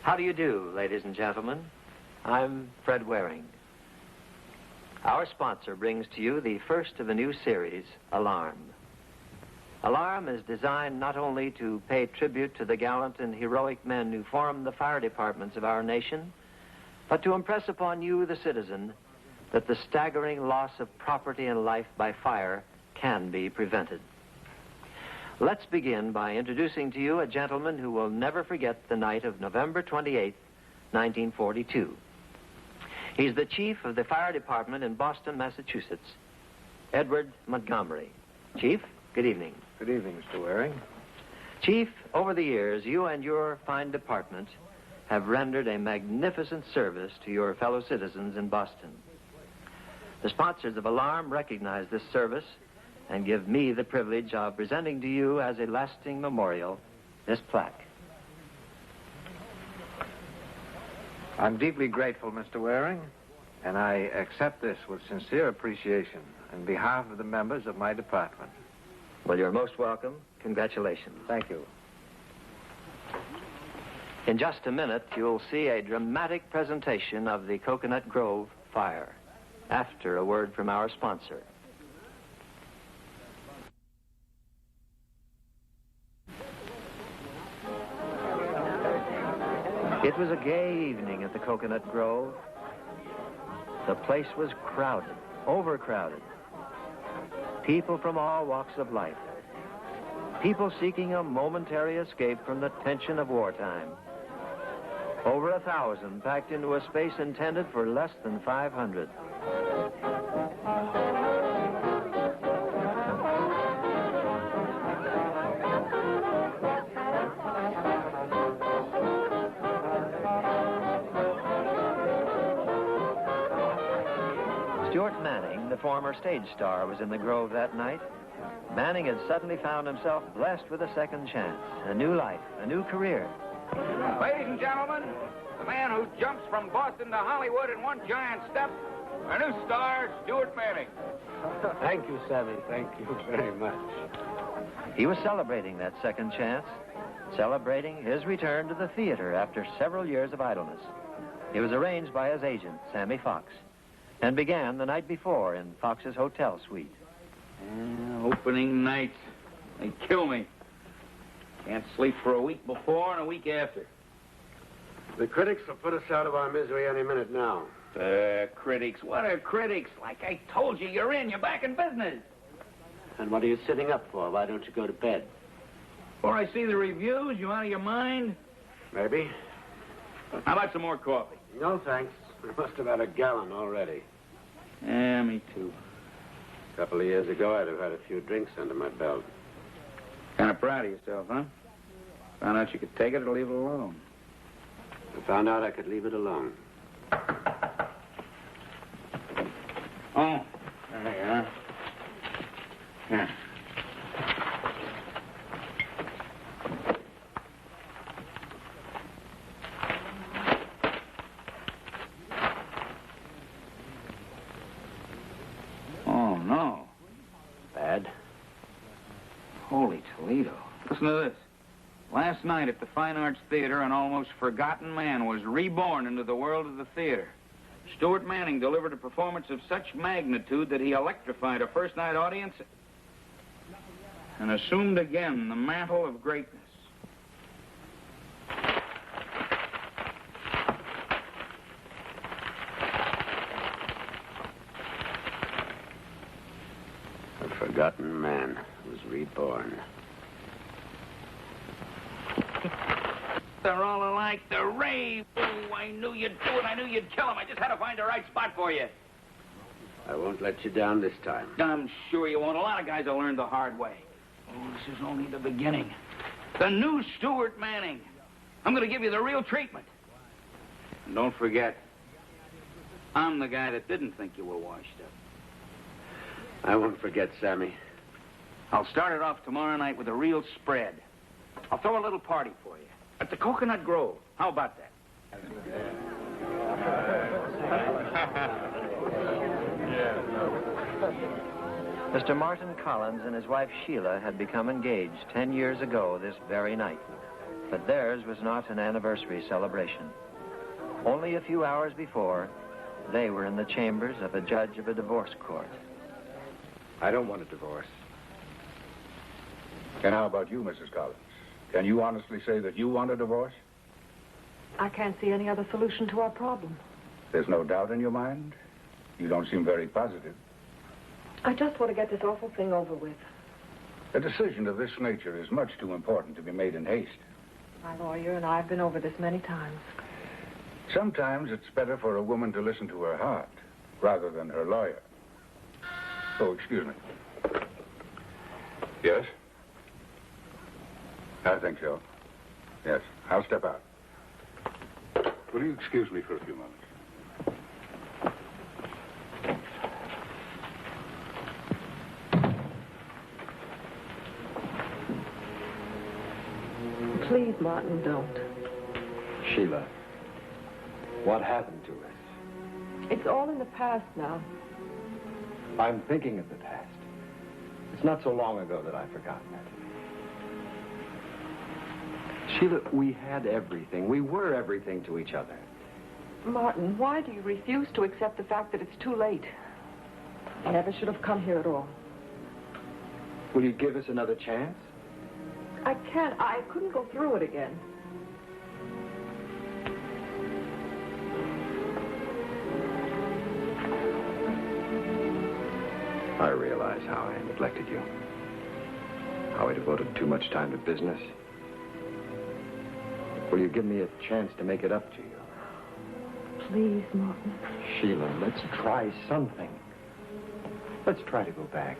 How do you do, ladies and gentlemen? I'm Fred Waring. Our sponsor brings to you the first of the new series, Alarm. Alarm is designed not only to pay tribute to the gallant and heroic men who form the fire departments of our nation, but to impress upon you, the citizen, that the staggering loss of property and life by fire can be prevented. Let's begin by introducing to you a gentleman who will never forget the night of November 28, 1942. He's the chief of the fire department in Boston, Massachusetts, Edward Montgomery. Chief, good evening. Good evening, Mr. Waring. Chief, over the years, you and your fine department have rendered a magnificent service to your fellow citizens in Boston. The sponsors of Alarm recognize this service and give me the privilege of presenting to you as a lasting memorial this plaque. I'm deeply grateful, Mr. Waring, and I accept this with sincere appreciation on behalf of the members of my department. Well, you're most welcome. Congratulations. Thank you. In just a minute, you'll see a dramatic presentation of the Coconut Grove fire, after a word from our sponsor. It was a gay evening at the Coconut Grove. The place was crowded, overcrowded. People from all walks of life. People seeking a momentary escape from the tension of wartime. Over 1,000 packed into a space intended for less than 500. Stuart Manning, the former stage star, was in the Grove that night. Manning had suddenly found himself blessed with a second chance, a new life, a new career. Ladies and gentlemen, the man who jumps from Boston to Hollywood in one giant step, our new star, Stuart Manning. Thank you, Sammy. Thank you very much. He was celebrating that second chance, celebrating his return to the theater after several years of idleness. It was arranged by his agent, Sammy Fox, and began the night before in Fox's hotel suite. Opening night. They kill me. Can't sleep for a week before and a week after. The critics will put us out of our misery any minute now. Critics? What are critics? Like I told you, you're in. You're back in business. And what are you sitting up for? Why don't you go to bed? Before I see the reviews, you out of your mind? Maybe. How about some more coffee? No, thanks. We must have had a gallon already. Yeah, me too. A couple of years ago, I'd have had a few drinks under my belt. Kind of proud of yourself, huh? Found out you could take it or leave it alone. I found out I could leave it alone. Oh, there you are. Yeah. Oh, no. Bad? Holy Toledo. Listen to this. Last night at the Fine Arts Theater, an almost forgotten man was reborn into the world of the theater. Stuart Manning delivered a performance of such magnitude that he electrified a first-night audience and assumed again the mantle of greatness. A forgotten man was reborn. They're all alike. They're rave. Oh, I knew you'd do it. I knew you'd kill him. I just had to find the right spot for you. I won't let you down this time. I'm sure you won't. A lot of guys will learn the hard way. Oh, this is only the beginning. The new Stuart Manning. I'm going to give you the real treatment. And don't forget, I'm the guy that didn't think you were washed up. I won't forget, Sammy. I'll start it off tomorrow night with a real spread. I'll throw a little party for you at the Coconut Grove. How about that? Mr. Martin Collins and his wife Sheila had become engaged 10 years ago this very night. But theirs was not an anniversary celebration. Only a few hours before, they were in the chambers of a judge of a divorce court. I don't want a divorce. And how about you, Mrs. Collins? Can you honestly say that you want a divorce? I can't see any other solution to our problem. There's no doubt in your mind? You don't seem very positive. I just want to get this awful thing over with. A decision of this nature is much too important to be made in haste. My lawyer and I have been over this many times. Sometimes it's better for a woman to listen to her heart rather than her lawyer. Oh, excuse me. Yes? I think so. Yes, I'll step out. Will you excuse me for a few moments? Please, Martin, don't. Sheila, what happened to us? It's all in the past now. I'm thinking of the past. It's not so long ago that I've forgotten it. Sheila, we had everything. We were everything to each other. Martin, why do you refuse to accept the fact that it's too late? I never should have come here at all. Will you give us another chance? I can't. I couldn't go through it again. I realize how I neglected you. How I devoted too much time to business. Will you give me a chance to make it up to you? Please, Martin. Sheila, let's try something. Let's try to go back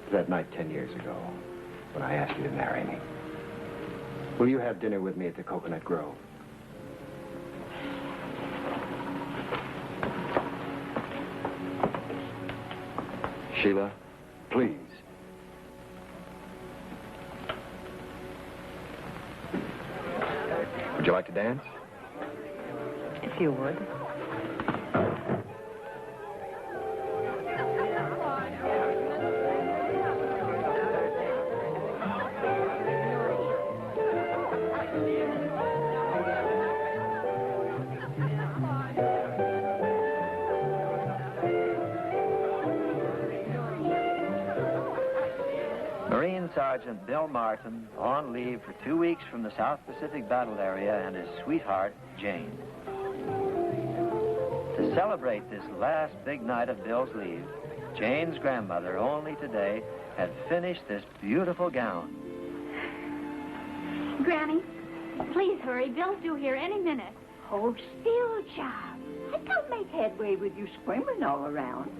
to that night 10 years ago when I asked you to marry me. Will you have dinner with me at the Coconut Grove? Sheila, please. Would you like to dance? If you would. Marine Sergeant Bill Martin on leave for 2 weeks from the South Pacific battle area and his sweetheart, Jane. To celebrate this last big night of Bill's leave, Jane's grandmother only today had finished this beautiful gown. Granny, please hurry. Bill's due here any minute. Hold still, child. I can't make headway with you screaming all around.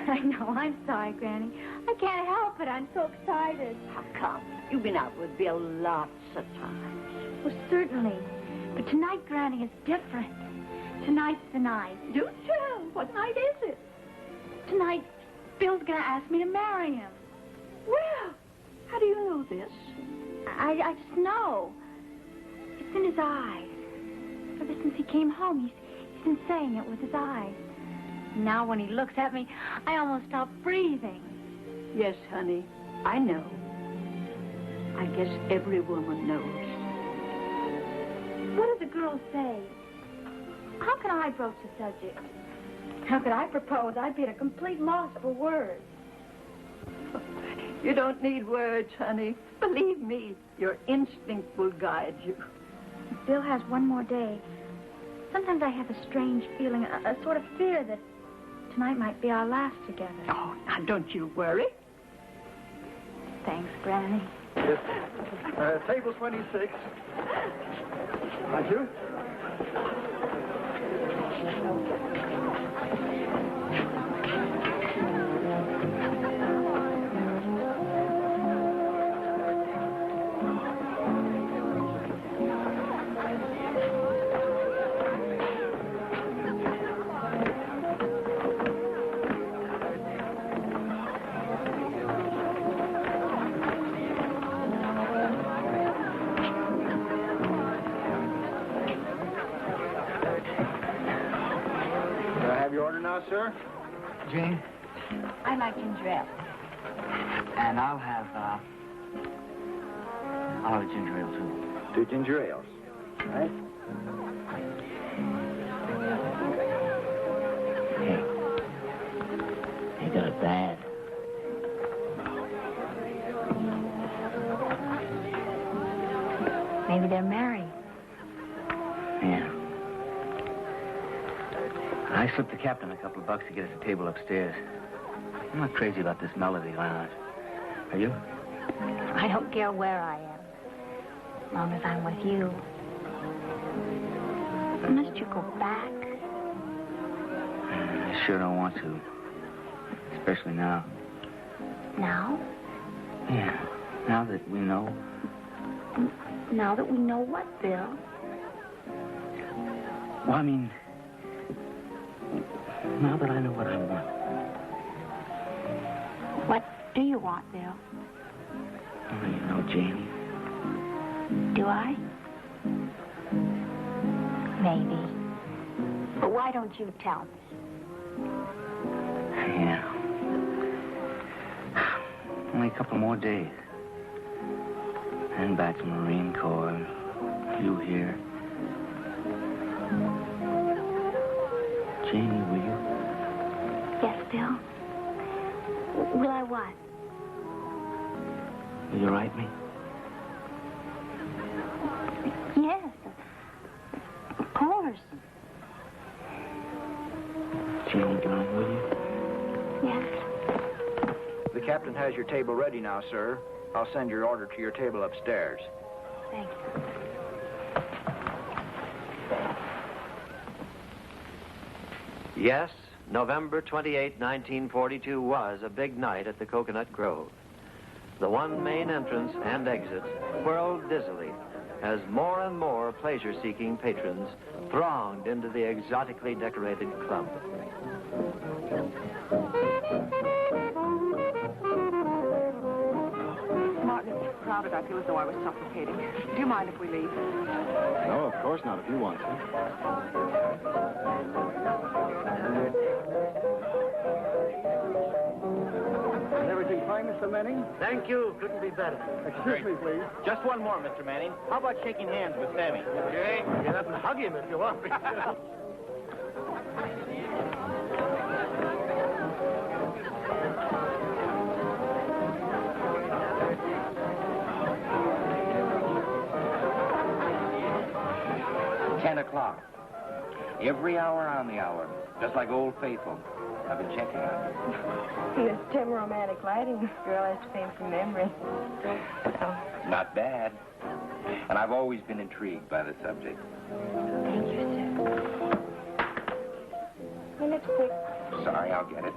I know. I'm sorry, Granny. I can't help it. I'm so excited. How come? You've been out with Bill lots of times. Well, certainly. But tonight, Granny, is different. Tonight's the night. Do tell. What night is it? Tonight, Bill's going to ask me to marry him. Well, how do you know this? I just know. It's in his eyes. Ever since he came home, he's been saying it with his eyes. Now when he looks at me, I almost stop breathing. Yes, honey, I know. I guess every woman knows. What do the girls say? How can I broach the subject? How could I propose? I'd be at a complete loss for words. You don't need words, honey. Believe me, your instinct will guide you. If Bill has one more day, sometimes I have a strange feeling, a sort of fear that tonight might be our last together. Oh, now don't you worry. Thanks, Granny. Yes. Table 26. Thank you. Sir? Jane? I like ginger ale. And I'll have a ginger ale, too. 2 ginger ales. Right? Hey, you got it bad. Maybe they're married. Yeah. I slipped the captain a couple of bucks to get us a table upstairs. I'm not crazy about this Melody Lounge. Are you? I don't care where I am, as long as I'm with you. Must you go back? I sure don't want to. Especially now. Now? Yeah. Now that we know. Now that we know what, Bill? Well, I mean, now that I know what I want. What do you want, Bill? Oh, you know, Janie. Do I? Maybe. But why don't you tell me? Yeah. Only a couple more days. And back to Marine Corps. You here. Janie, will you? Yes, Bill. Will I what? Will you write me? Yes, of course. Janie, darling, will you? Yes. The captain has your table ready now, sir. I'll send your order to your table upstairs. Thank you. Yes, November 28, 1942 was a big night at the Coconut Grove. The one main entrance and exit whirled dizzily as more and more pleasure-seeking patrons thronged into the exotically decorated club. Martin, it's so crowded, I feel as though I was suffocating. Do you mind if we leave? No, of course not, if you want to. Is everything fine, Mr. Manning? Thank you. Couldn't be better. Excuse me, please. Just one more, Mr. Manning. How about shaking hands with Sammy? Okay. Get up and hug him if you want me. 10 o'clock. Every hour on the hour. Just like Old Faithful. I've been checking on you. This dim romantic lighting this girl has to paint from memory. Oh. Not bad. And I've always been intrigued by the subject. Thank you, sir. My lipstick. Sorry, I'll get it.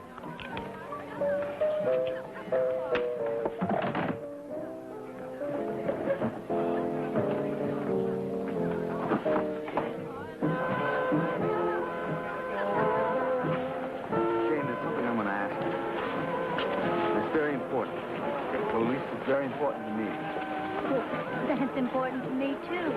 It's very important to me. Then it's important to me, too.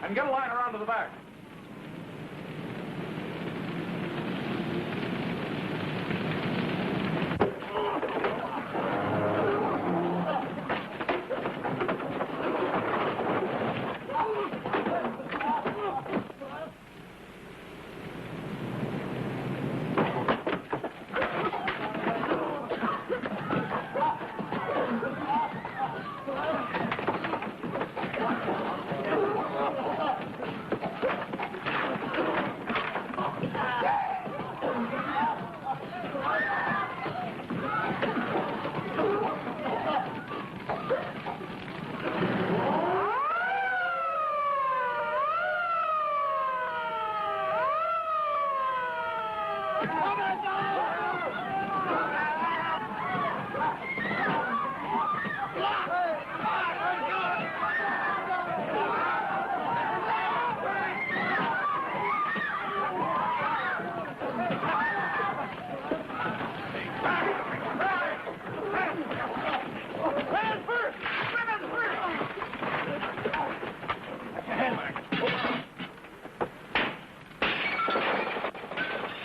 And get a line around to the back.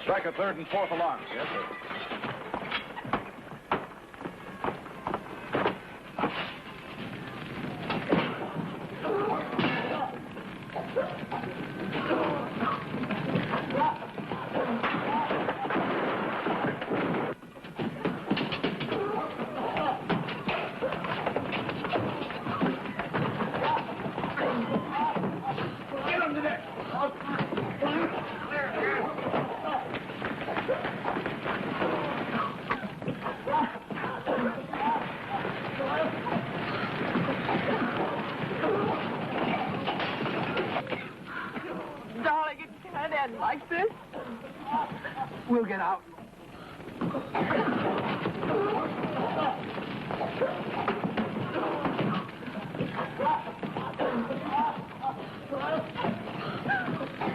Strike a third and fourth alarms. Yes, sir. Darling, it can't end like this. We'll get out.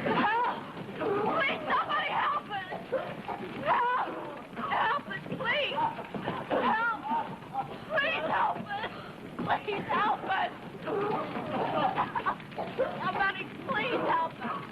Help! Please, somebody help us! Help! Help us, please! Help! Please help us! Please help us! Somebody, please help us!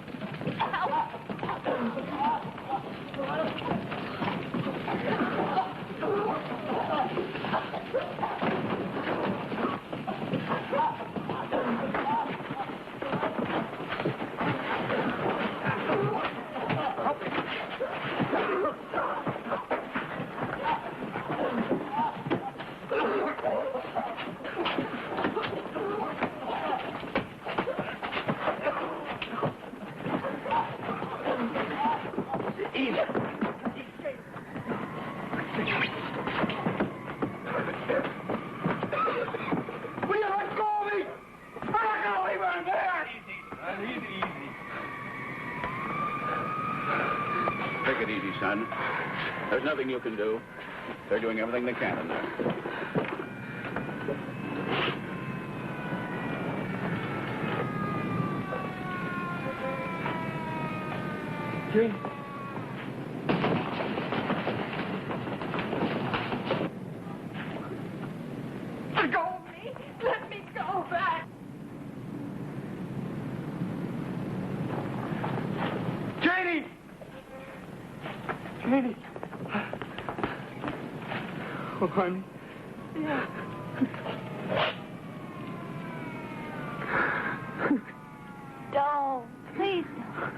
Will you let go of me? I'm not going to leave her in there. Take it easy, son. There's nothing you can do. They're doing everything they can in there. Jane. Let go of me! Let me go back! Janie! Janie! Oh, honey. Yeah. Don't. Please don't.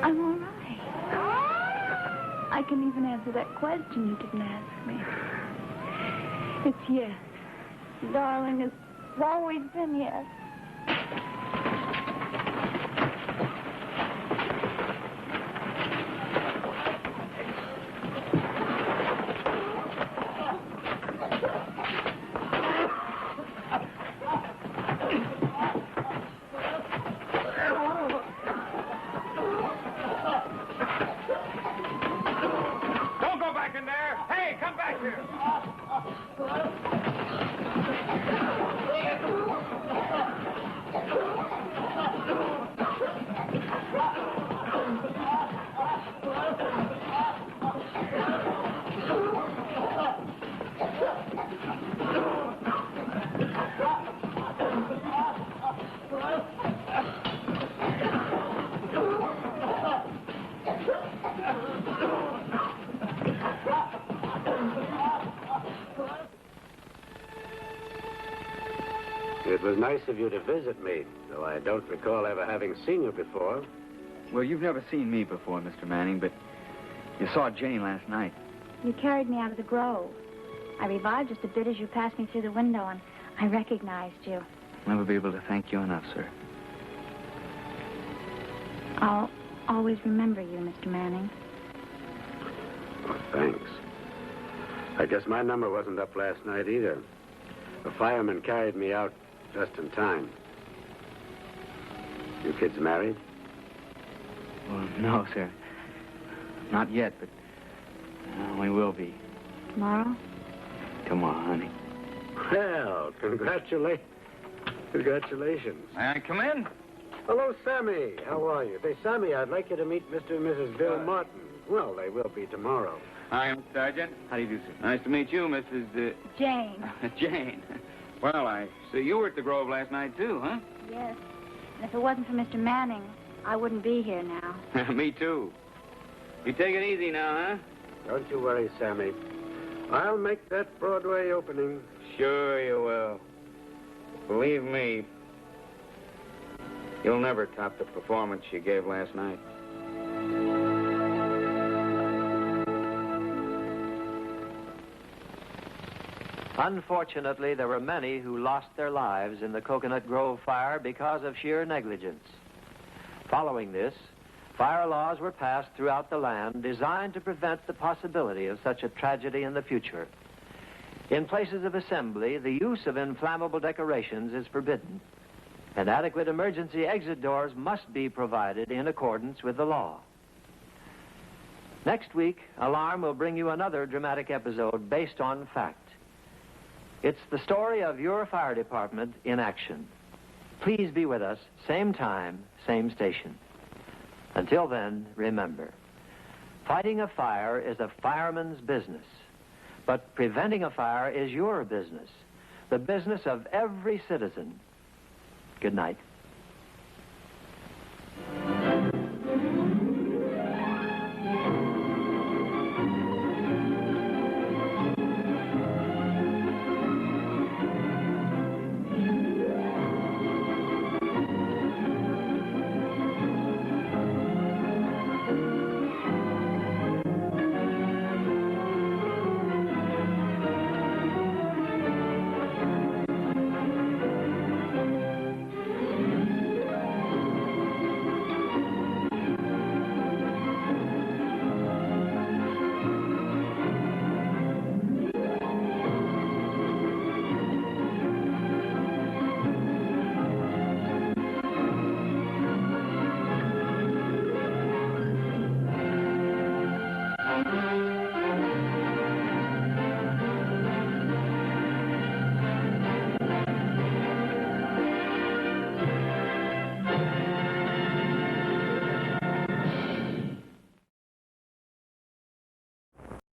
I'm all right. I can even answer that question you didn't ask me. It's yes. Darling, it's always been yes. Don't go back in there! Hey, come back here! was nice of you to visit me, though I don't recall ever having seen you before. Well, you've never seen me before, Mr. Manning, but you saw Jane last night. You carried me out of the grove. I revived just a bit as you passed me through the window, and I recognized you. I'll never be able to thank you enough, sir. I'll always remember you, Mr. Manning. Oh, thanks. I guess my number wasn't up last night either. A fireman carried me out just in time. You kids married? Well, no, sir. Not yet, but we will be. Tomorrow? Tomorrow, honey. Well, congratulations. May I come in? Hello, Sammy. How are you? Say, Sammy, I'd like you to meet Mr. and Mrs. Bill Martin. Well, they will be tomorrow. Hi, I'm Sergeant. How do you do, sir? Nice to meet you, Mrs. Jane. Jane. Well, I see you were at the Grove last night, too, huh? Yes. And if it wasn't for Mr. Manning, I wouldn't be here now. Me, too. You take it easy now, huh? Don't you worry, Sammy. I'll make that Broadway opening. Sure you will. Believe me, you'll never top the performance you gave last night. Unfortunately, there were many who lost their lives in the Coconut Grove fire because of sheer negligence. Following this, fire laws were passed throughout the land designed to prevent the possibility of such a tragedy in the future. In places of assembly, the use of inflammable decorations is forbidden, and adequate emergency exit doors must be provided in accordance with the law. Next week, Alarm will bring you another dramatic episode based on fact. It's the story of your fire department in action. Please be with us, same time, same station. Until then, remember, fighting a fire is a fireman's business, but preventing a fire is your business, the business of every citizen. Good night.